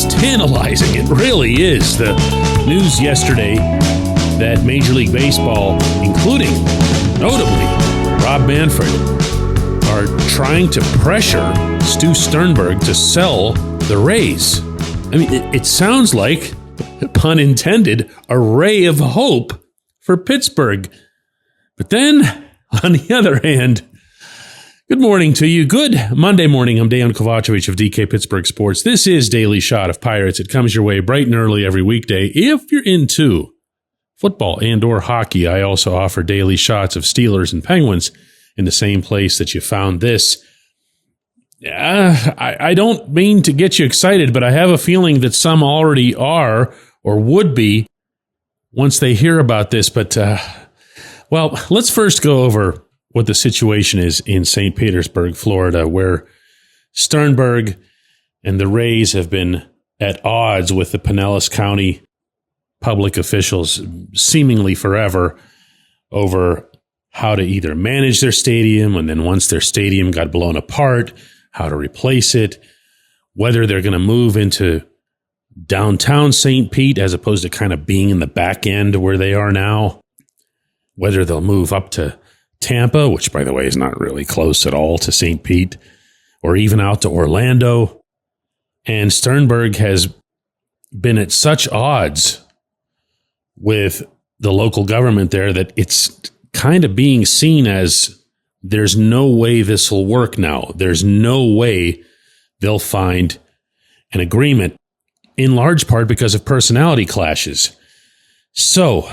It's tantalizing. It really is. The news yesterday that Major League Baseball, including, notably, Rob Manfred, are trying to pressure Stu Sternberg to sell the Rays. I mean, it sounds like, pun intended, a ray of hope for Pittsburgh. But then, on the other hand, good morning to you. Good Monday morning. I'm Dejan Kovacevic of DK Pittsburgh Sports. This is Daily Shot of Pirates. It comes your way bright and early every weekday. If you're into football and or hockey, I also offer daily shots of Steelers and Penguins in the same place that you found this. I don't mean to get you excited, but I have a feeling that some already are or would be once they hear about this. But, well, let's first go over what the situation is in St. Petersburg, Florida, where Sternberg and the Rays have been at odds with the Pinellas County public officials seemingly forever over how to either manage their stadium, and then once their stadium got blown apart, how to replace it, whether they're going to move into downtown St. Pete as opposed to kind of being in the back end where they are now, whether they'll move up to Tampa, which, by the way, is not really close at all to St. Pete, or even out to Orlando. And Sternberg has been at such odds with the local government there that it's kind of being seen as there's no way this will work now. There's no way they'll find an agreement, in large part because of personality clashes. So,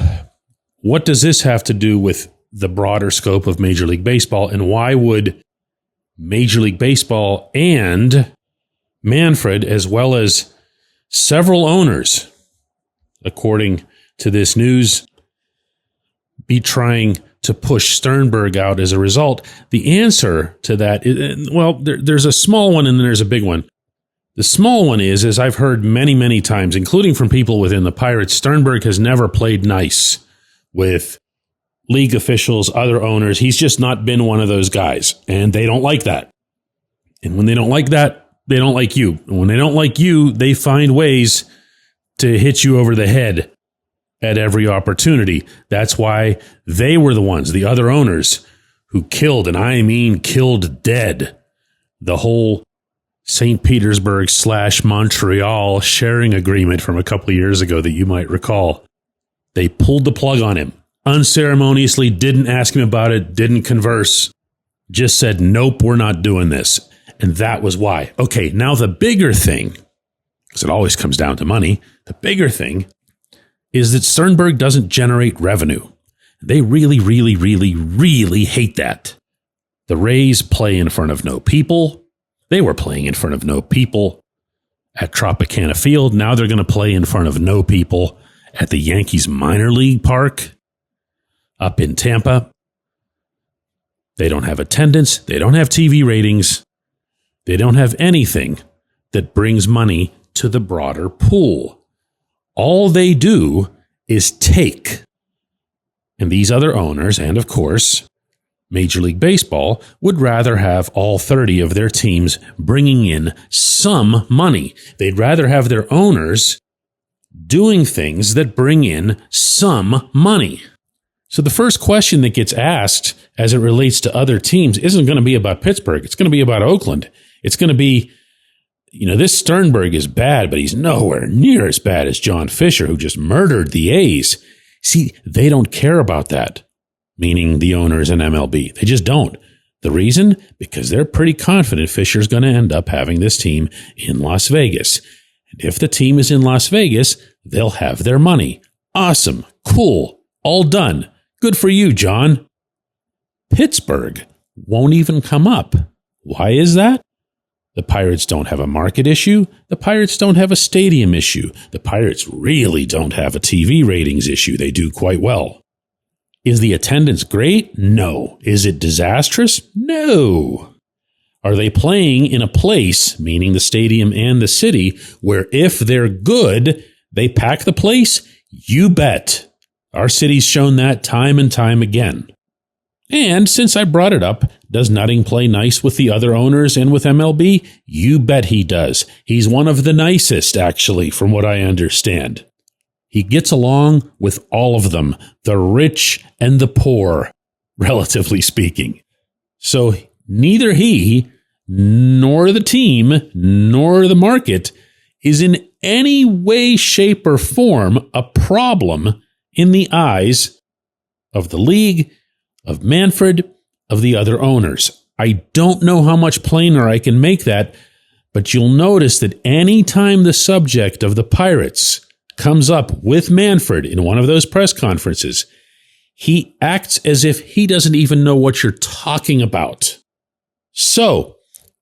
what does this have to do with the broader scope of Major League Baseball, and why would Major League Baseball and Manfred, as well as several owners, according to this news, be trying to push Sternberg out as a result? The answer to that is, well, there's a small one and then there's a big one. The small one is, as I've heard many, many times, including from people within the Pirates, Sternberg has never played nice with league officials, other owners. He's just not been one of those guys, and they don't like that. And when they don't like that, they don't like you. And when they don't like you, they find ways to hit you over the head at every opportunity. That's why they were the ones, the other owners, who killed, and I mean killed dead, the whole St. Petersburg / Montreal sharing agreement from a couple of years ago that you might recall. They pulled the plug on him unceremoniously, didn't ask him about it, didn't converse, just said, nope, we're not doing this. And that was why. Okay, now the bigger thing, because it always comes down to money, the bigger thing is that Sternberg doesn't generate revenue. They really, really, really, really hate that. The Rays play in front of no people. They were playing in front of no people at Tropicana Field. Now they're going to play in front of no people at the Yankees minor league park up in Tampa. They don't have attendance. They don't have TV ratings. They don't have anything that brings money to the broader pool. All they do is take. And these other owners, and of course, Major League Baseball, would rather have all 30 of their teams bringing in some money. They'd rather have their owners doing things that bring in some money. So the first question that gets asked as it relates to other teams isn't going to be about Pittsburgh. It's going to be about Oakland. It's going to be, this Sternberg is bad, but he's nowhere near as bad as John Fisher, who just murdered the A's. See, they don't care about that, meaning the owners in MLB. They just don't. The reason? Because they're pretty confident Fisher's going to end up having this team in Las Vegas. And if the team is in Las Vegas, they'll have their money. Awesome. Cool. All done. Good for you, John. Pittsburgh won't even come up. Why is that? The Pirates don't have a market issue. The Pirates don't have a stadium issue. The Pirates really don't have a TV ratings issue. They do quite well. Is the attendance great? No. Is it disastrous? No. Are they playing in a place, meaning the stadium and the city, where if they're good, they pack the place? You bet. Our city's shown that time and time again. And since I brought it up, does Nutting play nice with the other owners and with MLB? You bet he does. He's one of the nicest, actually, from what I understand. He gets along with all of them, the rich and the poor, relatively speaking. So neither he, nor the team, nor the market is in any way, shape, or form a problem in the eyes of the league, of Manfred, of the other owners. I don't know how much plainer I can make that, but you'll notice that any time the subject of the Pirates comes up with Manfred in one of those press conferences, he acts as if he doesn't even know what you're talking about. So,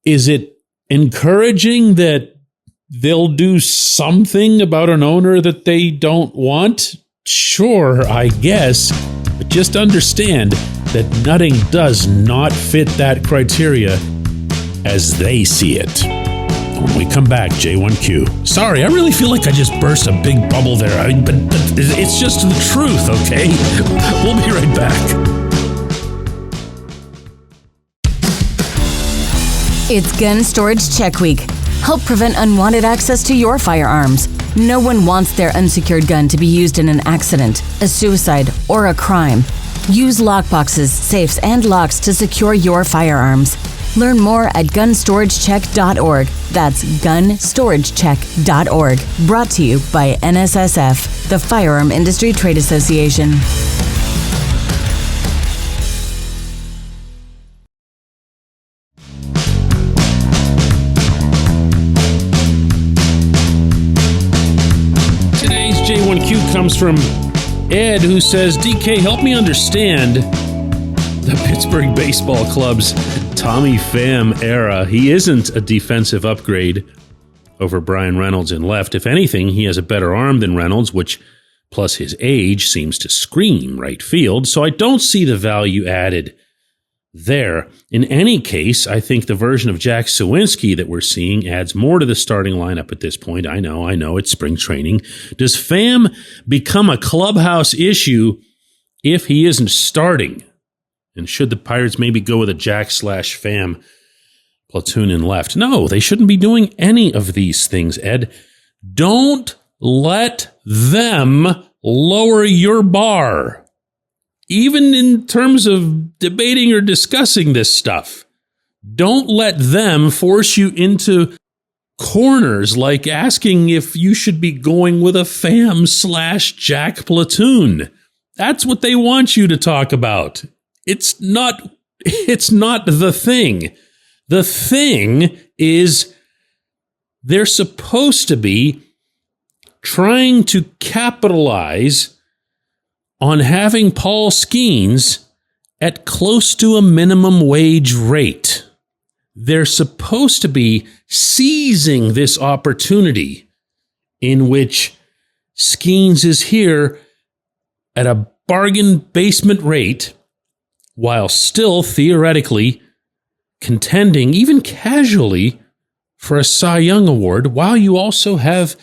is it encouraging that they'll do something about an owner that they don't want? Sure, I guess, but just understand that Nutting does not fit that criteria as they see it. When we come back, J1Q. Sorry, I really feel like I just burst a big bubble there, but it's just the truth, okay? We'll be right back. It's Gun Storage Check Week. Help prevent unwanted access to your firearms. No one wants their unsecured gun to be used in an accident, a suicide, or a crime. Use lockboxes, safes, and locks to secure your firearms. Learn more at gunstoragecheck.org. That's gunstoragecheck.org. Brought to you by NSSF, the Firearm Industry Trade Association. Today's J1Q comes from Ed, who says, DK, help me understand the Pittsburgh Baseball Club's Tommy Pham era. He isn't a defensive upgrade over Brian Reynolds in left. If anything, he has a better arm than Reynolds, which, plus his age, seems to scream right field. So I don't see the value added there. In any case, I think the version of Jack Sawinski that we're seeing adds more to the starting lineup at this point. I know, it's spring training. Does Pham become a clubhouse issue if he isn't starting? And should the Pirates maybe go with a Jack/Pham platoon in left? No, they shouldn't be doing any of these things, Ed. Don't let them lower your bar. Even in terms of debating or discussing this stuff, don't let them force you into corners like asking if you should be going with a Pham/Jack platoon. That's what they want you to talk about. It's not the thing. The thing is they're supposed to be trying to capitalize on having Paul Skeens at close to a minimum wage rate. They're supposed to be seizing this opportunity in which Skeens is here at a bargain basement rate while still theoretically contending, even casually, for a Cy Young Award, while you also have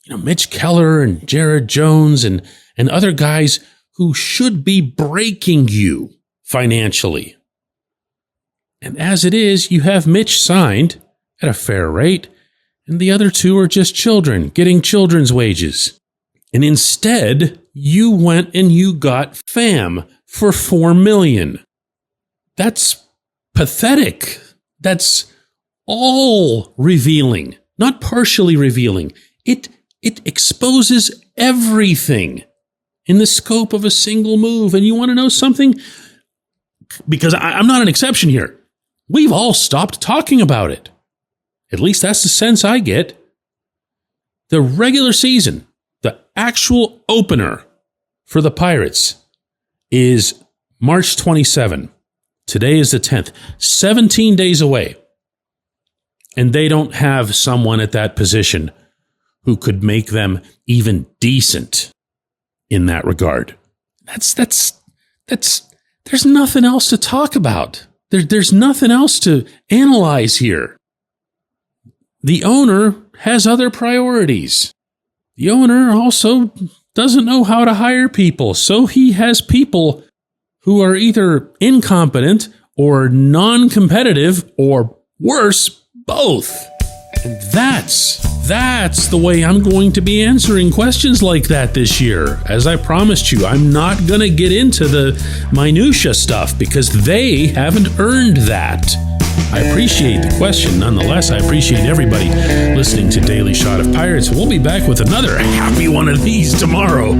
Mitch Keller and Jared Jones and other guys who should be breaking you financially. And as it is, you have Mitch signed at a fair rate, and the other two are just children, getting children's wages. And instead, you went and you got Pham for $4 million. That's pathetic. That's all revealing, not partially revealing. It exposes everything in the scope of a single move. And you want to know something? Because I'm not an exception here. We've all stopped talking about it. At least that's the sense I get. The regular season, the actual opener for the Pirates is March 27. Today is the 10th. 17 days away. And they don't have someone at that position who could make them even decent in that regard. There's nothing else to talk about. There's nothing else to analyze here. The owner has other priorities. The owner also doesn't know how to hire people, so he has people who are either incompetent or non-competitive or worse, both. And that's the way I'm going to be answering questions like that this year. As I promised you, I'm not going to get into the minutia stuff because they haven't earned that. I appreciate the question. Nonetheless, I appreciate everybody listening to Daily Shot of Pirates. We'll be back with another happy one of these tomorrow.